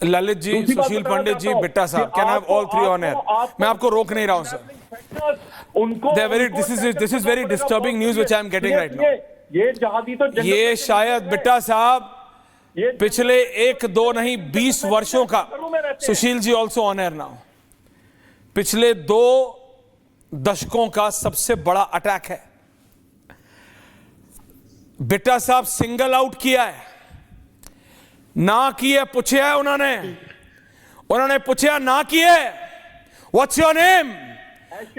ललित जी, दूसरी बात सुशील बताना पंडित जी, चाहता हूं बिट्टा साहब, कि can I have all three on air? मैं आपको रोक नहीं रहा हूं सर। उनको this is very disturbing news which I am getting right now. ये जहादी तो जन्नत ये में शायद है। बिट्टा साहब ये पिछले 1-2 नहीं 20 वर्षों का, Sushil ji also on air now, पिछले 2 दशकों का सबसे बड़ा अटैक है। बिट्टा साहब सिंगल आउट किया है ना, किए पूछे है उन्होंने पूछा ना किए व्हाट्स योर नेम,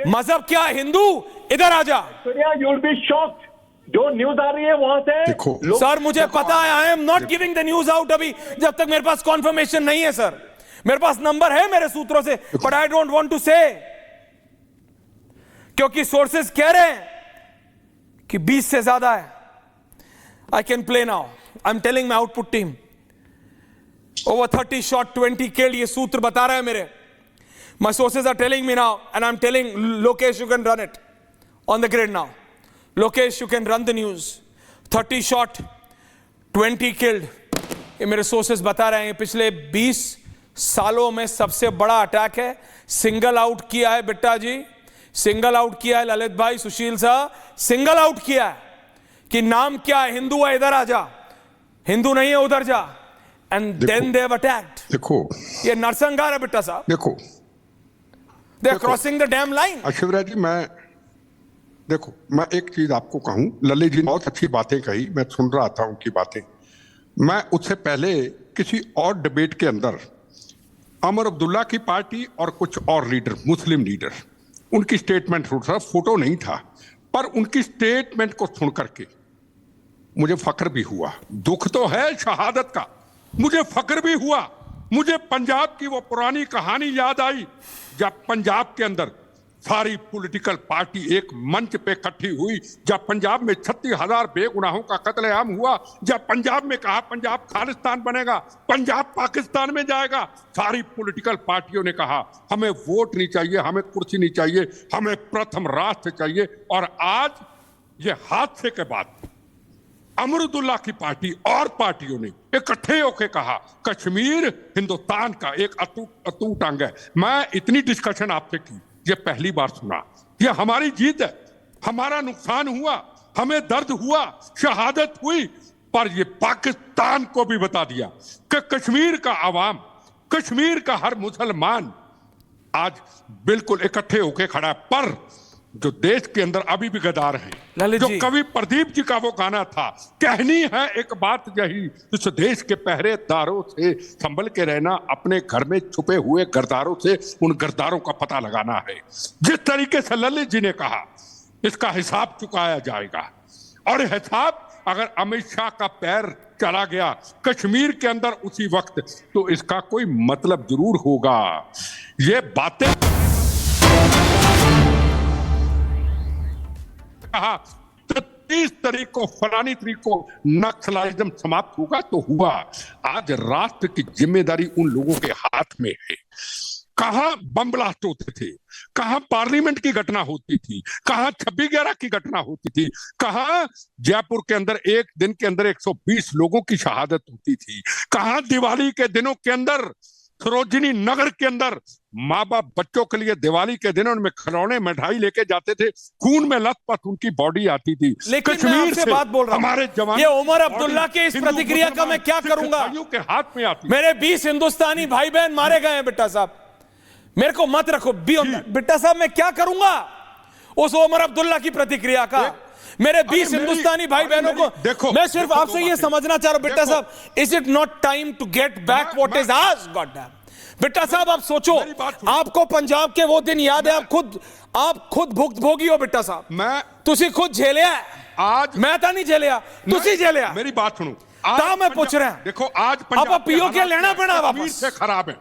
मजहब क्या, हिंदू, इधर आ जा। यू विल बी शॉक्ड जो न्यूज आ रही है वहां से। देखो सर मुझे पता है, I am not giving the news out अभी जब तक मेरे पास कॉन्फर्मेशन नहीं है सर। मेरे पास नंबर है मेरे सूत्रों से, but I don't want to say, क्योंकि सोर्सेस कह रहे हैं कि 20 से ज्यादा है। I can play now, I am telling my output team over 30 shot 20 killed, ये सूत्र बता रहे हैं मेरे। My sources are telling me now and I am telling Lokesh, you can run it on the grid now. Lokesh, you can run the news. 30 shot 20 killed, ये मेरे sources बता रहे हैं। पिछले 20 सालों में सबसे बड़ा अटैक है। सिंगल आउट किया है बिट्टा जी, सिंगल आउट किया है ललित भाई, सुशील साहब, सिंगल आउट किया है कि नाम क्या है, हिंदू है इधर आ जा, हिंदू नहीं है उधर जा, and then they have attacked. देखो ये नरसंहार है बिट्टा साहब, देखो they are crossing the dam line. Shivraj ji, मैं एक चीज आपको कहूं, ललित जी ने बहुत अच्छी बातें कही, मैं सुन रहा था उनकी बातें। मैं उससे पहले किसी और डिबेट के अंदर अमर अब्दुल्ला की पार्टी और कुछ और लीडर, मुस्लिम लीडर, उनकी स्टेटमेंट सुन रहा, फोटो नहीं था, पर उनकी स्टेटमेंट को सुन करके मुझे फख्र भी हुआ। दुख तो है शहादत का, मुझे फख्र भी हुआ। मुझे पंजाब की वो पुरानी कहानी याद आई जब पंजाब के अंदर सारी पॉलिटिकल पार्टी एक मंच पे इकट्ठी हुई, जब पंजाब में 36,000 बेगुनाहों का कत्लेआम हुआ, जब पंजाब में कहा पंजाब खालिस्तान बनेगा, पंजाब पाकिस्तान में जाएगा। सारी पॉलिटिकल पार्टियों ने कहा हमें वोट नहीं चाहिए, हमें कुर्सी नहीं चाहिए, हमें प्रथम राष्ट्र चाहिए। और आज ये हादसे के बाद अमरुदुल्ला की पार्टी और पार्टियों ने इकट्ठे होकर कहा कश्मीर हिंदुस्तान का एक अटूट अंग है। मैं इतनी डिस्कशन आपसे की, ये पहली बार सुना। ये हमारी जीत है, हमारा नुकसान हुआ, हमें दर्द हुआ, शहादत हुई, पर ये पाकिस्तान को भी बता दिया कि कश्मीर का आवाम, कश्मीर का हर मुसलमान आज बिल्कुल इकट्ठे होकर खड़ा है। पर जो देश के अंदर अभी भी गद्दार हैं, जो कवि प्रदीप जी का वो गाना था, कहनी है एक बात यही, इस देश के पहरेदारों से संभल के रहना, अपने घर में छुपे हुए गद्दारों से उन गद्दारों का पता लगाना है। जिस तरीके से ललित जी ने कहा इसका हिसाब चुकाया जाएगा, और हिसाब अगर अमित शाह का पैर चला गया कश्मीर के अंदर उसी वक्त, तो इसका कोई मतलब जरूर होगा। ये बातें कहा 30 तारीख को, फलानी तारीख को नक्सलाइज्म समाप्त होगा, तो हुआ। आज राष्ट्र की जिम्मेदारी उन लोगों के हाथ में है। कहां बम ब्लास्ट होते थे, कहां पार्लियामेंट की घटना होती थी, कहां 26/11 की घटना होती थी, कहां जयपुर के अंदर एक दिन के अंदर 120 लोगों की शहादत होती थी, कहां दिवाली के दिनों के अंदर सरोजिनी नगर के अंदर माँ बाप बच्चों के लिए दिवाली के दिनों में खिलौने मिठाई लेके जाते थे, खून में लथपथ उनकी बॉडी आती थी। लेकिन कश्मीर से बात बोल रहा हूं, हमारे जवान, ये उमर अब्दुल्ला के इस प्रतिक्रिया का मैं क्या करूंगा? के हाथ में आती। मेरे 20 हिंदुस्तानी भाई बहन मारे गए हैं बिट्टा साहब, मेरे को मत रखो बिट्टा साहब, मैं क्या करूंगा उस उमर अब्दुल्ला की प्रतिक्रिया का? मेरे 20 हिंदुस्तानी भाई बहनों को देखो, मैं सिर्फ आपसे ये समझना चाह रहा हूं Bitta sahab, is it not time to get back what is ours? God damn Bitta sahab, आप सोचो, आपको पंजाब के वो दिन याद है, आप खुद भुगतभोगी हो बिट्टा साहब। मैं तुसी खुद झेलिया आज, मैं तो नहीं झेलिया, तुसी झेलिया। मेरी बात सुनो, ता मैं पूछ रहा हूं, देखो आज आप पीओ के लेना पड़ा वापस से खराब है।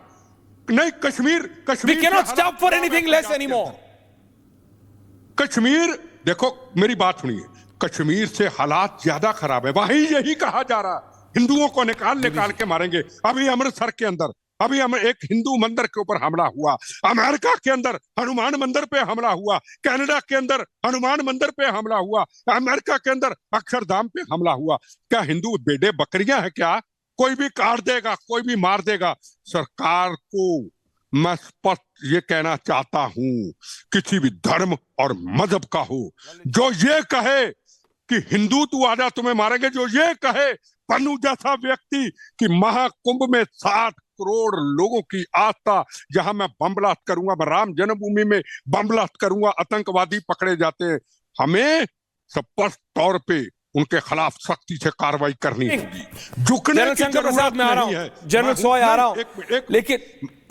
नहीं, Kashmir we cannot stop for anything less anymore। Kashmir, देखो मेरी बात सुनिए, कश्मीर से हालात ज्यादा खराब है। वहीं यही कहा जा रहा है हिंदुओं को निकाल के मारेंगे। अभी अमृतसर के अंदर अभी एक हिंदू मंदिर के ऊपर हमला हुआ, अमेरिका के अंदर हनुमान मंदिर पे हमला हुआ, कनाडा के अंदर हनुमान मंदिर पे हमला हुआ, अमेरिका के अंदर अक्षरधाम पे हमला हुआ। क्या हिंदू बेड़े बकरियां हैं क्या? कोई भी काट देगा, कोई भी मार देगा। सरकार को मैं स्पष्ट ये कहना चाहता हूं, किसी भी धर्म और मजहब का हो, जो ये कहे कि हिंदुत्व आजा तुम्हें मारेंगे, जो ये कहे पन्नू जैसा व्यक्ति कि महाकुंभ में 60 करोड़ लोगों की आस्था, जहां मैं बम ब्लास्ट करूंगा, मैं राम जन्मभूमि में बम ब्लास्ट करूंगा, आतंकवादी पकड़े जाते हैं, हमें स्पष्ट तौर पे उनके खिलाफ सख्ती से कार्रवाई करनी होगी। झुकने जनरल की शंकर प्रसाद, जरूरत मैं आ रहा नहीं हूं, है। जनरल सॉय आ रहा हूं, एक लेकिन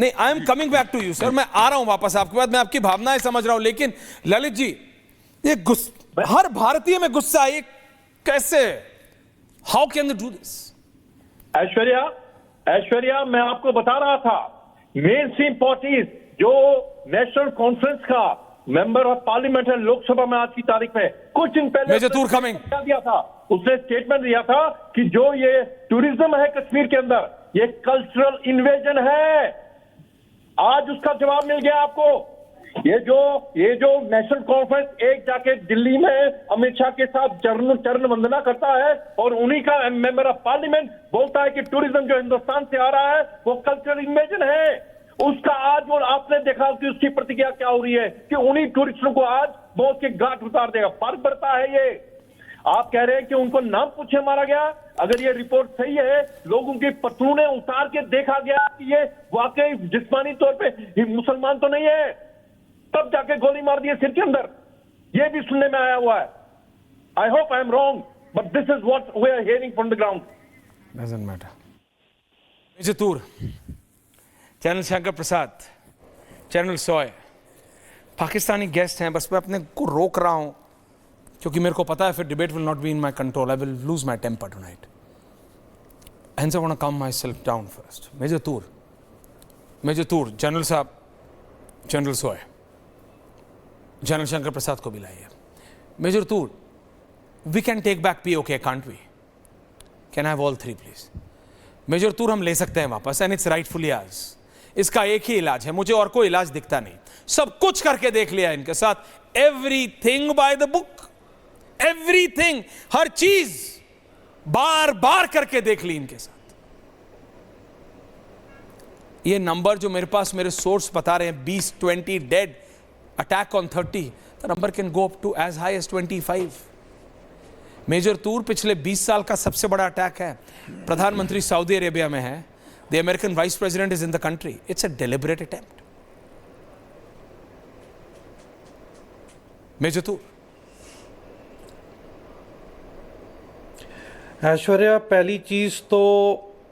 नहीं, I am coming back to you sir, मैं आ रहा हूं वापस आपके बाद, मैं आपकी भावनाएं समझ रहा हूं, लेकिन ललित जी, ये हर भारतीय में गुस्सा, ये कैसे, how can they do this? Aishwarya, मैं आपको बता रहा था, मेन स्ट्रीम पार्टीज जो नेशनल कॉन्फ्रेंस का मेंबर ऑफ पार्लियामेंट है लोकसभा में आज की तारीख में, कुछ दिन पहले मेजर तूर कमिंग क्या दिया था, उसने स्टेटमेंट दिया था कि जो ये टूरिज्म है कश्मीर के अंदर, ये कल्चरल इन्वेजन है। आज उसका जवाब मिल गया आपको। ये जो नेशनल कॉन्फ्रेंस एक जाके दिल्ली में अमित शाह के साथ चरण वंदना करता है और उन्हीं का मेंबर ऑफ पार्लियामेंट बोलता है कि टूरिज्म जो हिंदुस्तान से आ रहा है वो कल्चरल इन्वेजन है, उसका आज वो आपने देखा कि उसकी प्रतिक्रिया क्या हो रही है कि उन्हीं टूरिस्टों को आज मौत के घाट उतार देगा। फर्क पड़ता है ये। आप कह रहे हैं कि उनको नाम पूछे मारा गया, अगर ये रिपोर्ट सही है, लोगों की पतलूने उतार के देखा गया कि ये वाकई जिस्मानी तौर पे मुसलमान तो नहीं है, तब जाके गोली मार दी सिर के अंदर, ये भी सुनने में आया हुआ है। I hope I am wrong, but this is what we are hearing from the ground. Doesn't matter. Major Toor, general Shankar Prasad, general सॉय, पाकिस्तानी गेस्ट हैं, बस मैं अपने को रोक रहा हूं क्योंकि मेरे को पता है फिर debate will not be in my control, I will lose my temper tonight, and I want to calm myself down first. Major Toor, general sahab, general सॉय, जनरल शंकर प्रसाद को भी लाइए। Major Toor, we can take back PoK, can't we? Can I have all three please? Major Toor हम ले सकते हैं वापस, and it's rightfully hours. इसका एक ही इलाज है, मुझे और कोई इलाज दिखता नहीं, सब कुछ करके देख लिया इनके साथ, everything by the book, everything, हर चीज बार बार करके देख ली इनके साथ। ये नंबर जो मेरे पास मेरे सोर्स बता रहे हैं, 20 dead, attack on 30, the number can go up to as high as 25। Major Toor, पिछले 20 साल का सबसे बड़ा अटैक है। प्रधानमंत्री सऊदी अरेबिया में है, the American vice president is in the country, it's a deliberate attempt. Major Toor. Aishwarya, पहली चीज तो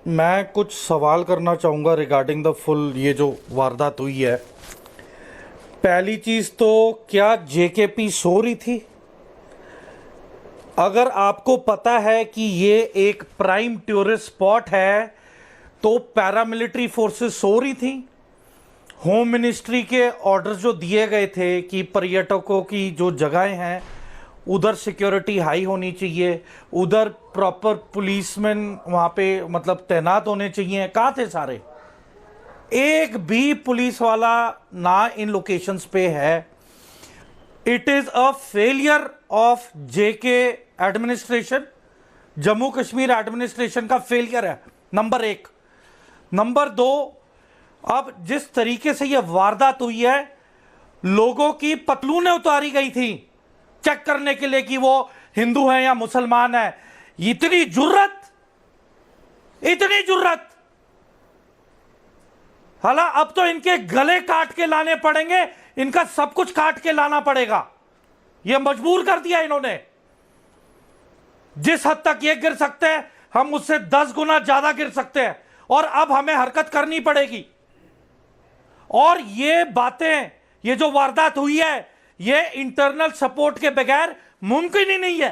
मैं कुछ सवाल करना चाहूँगा रिगार्डिंग द फुल ये जो वारदात हुई है। पहली चीज तो क्या जेकेपी सो रही थी? अगर आपको पता है कि ये एक प्राइम टूरिस्ट स्पॉट है तो पैरामिलिट्री फोर्सेस सो रही थी? होम मिनिस्ट्री के ऑर्डर जो दिए गए थे कि पर्यटकों की जो जगहें हैं उधर सिक्योरिटी हाई होनी चाहिए, उधर प्रॉपर पुलिसमैन वहाँ पे मतलब तैनात होने चाहिए, कहाँ थे सारे? एक भी पुलिस वाला ना इन लोकेशंस पे है। It is a failure of JK administration, Jammu Kashmir administration का फेलियर है, नंबर 1। नंबर 2, अब जिस तरीके से यह वारदात हुई है, लोगों की पतलूनें उतारी गई थी चेक करने के लिए कि वो हिंदू हैं या मुसलमान हैं। इतनी जुर्रत, इतनी जुर्रत! हाला, अब तो इनके गले काट के लाने पड़ेंगे, इनका सब कुछ काट के लाना पड़ेगा। यह मजबूर कर दिया इन्होंने। जिस हद तक ये गिर सकते हैं, हम उससे 10 गुना ज्यादा गिर सकते हैं, और अब हमें हरकत करनी पड़ेगी। और ये बातें, ये जो वारदात हुई है, ये इंटरनल सपोर्ट के बगैर मुमकिन ही नहीं है।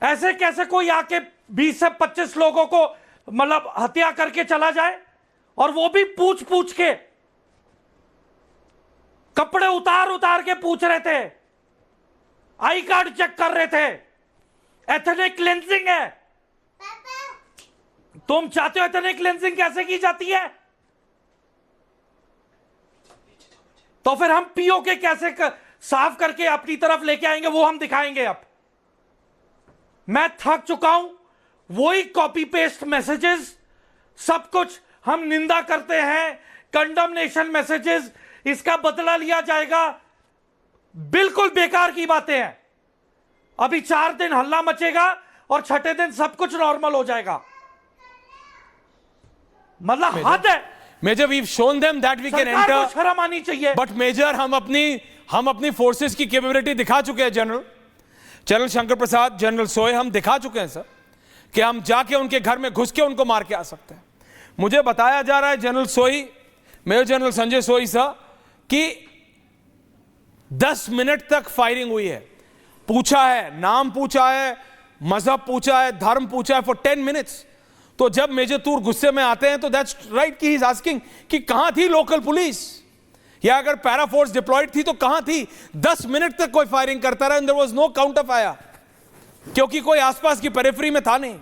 ऐसे कैसे कोई आके 20 से 25 लोगों को मतलब हत्या करके चला जाए, और वो भी पूछ पूछ के, कपड़े उतार उतार के पूछ रहे थे, आई कार्ड चेक कर रहे थे। एथनिक क्लेंजिंग है। तुम चाहते हो एथनिक क्लेंजिंग कैसे की जाती है? तो फिर हम पीओके कैसे साफ करके अपनी तरफ लेके आएंगे, वो हम दिखाएंगे। अब मैं थक चुका हूं, वही कॉपी पेस्ट मैसेजेस, सब कुछ हम निंदा करते हैं, कंडमनेशन मैसेजेस, इसका बदला लिया जाएगा, बिल्कुल बेकार की बातें हैं। अभी 4 दिन हल्ला मचेगा और छठे दिन सब कुछ नॉर्मल हो जाएगा। मतलब हद है। Major we've shown them that we can सरकार को enter, शर्म आनी चाहिए। बट मेजर हम अपनी फोर्सेस की कैपेबिलिटी दिखा चुके हैं। जनरल शंकर प्रसाद, जनरल सोय, हम दिखा चुके हैं सर कि हम जाके उनके घर में घुस के उनको मार के आ सकते हैं। मुझे बताया जा रहा है जनरल सोई, मेजर जनरल संजय सोई साहब, कि 10 मिनट तक फायरिंग हुई है। पूछा है, नाम पूछा है, मजहब पूछा है, धर्म पूछा है फॉर 10 मिनट्स। तो जब मेजर तूर गुस्से में आते हैं तो दैट्स राइट कि ही इज आस्किंग कि कहां थी लोकल पुलिस, या अगर पैरा फोर्स डिप्लॉयड थी तो कहां थी। 10 मिनट तक कोई फायरिंग करता रहा and there was no counter fire, क्योंकि कोई आसपास की पेरिफेरी में था नहीं।